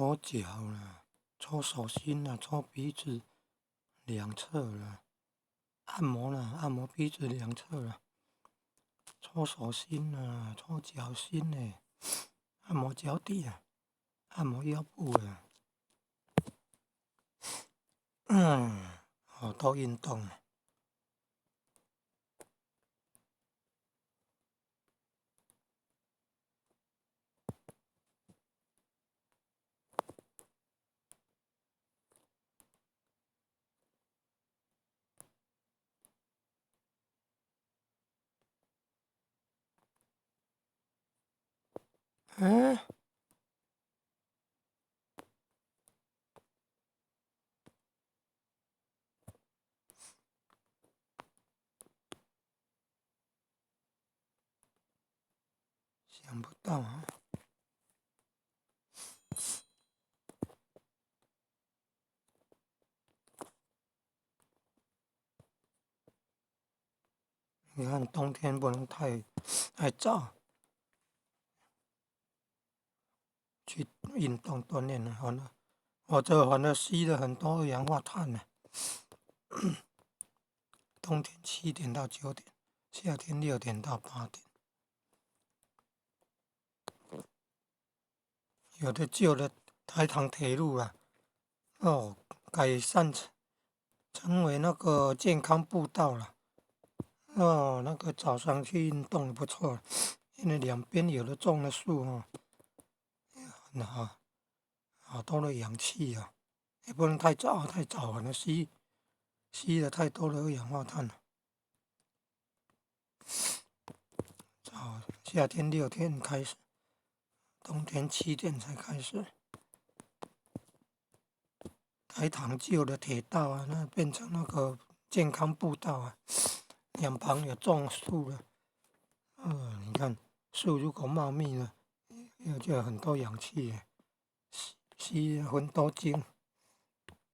搓脚啦，搓手心啦，搓鼻子两侧啦，按摩啦，按摩鼻子两侧啦，搓手心啦，搓脚心嘞，按摩脚底啊，按摩腰部啊，好多运动啊。嗯，想不到啊。你看冬天不能太燥，去运动锻炼了，反而吸了很多二氧化碳呢。冬天7点到9点，夏天6点到8点。有的旧的台糖铁路啊，改善成为那个健康步道了。那个早上去运动也不错，因为两边有的种了树很好多的氧气啊，也不能太早，反正吸了太多的二氧化碳了。夏天6点开始，冬天7点才开始。台糖旧的铁道啊，那变成那个健康步道啊，两旁有种树了。你看树如果茂密了，就有很多氧气，吸了很多精。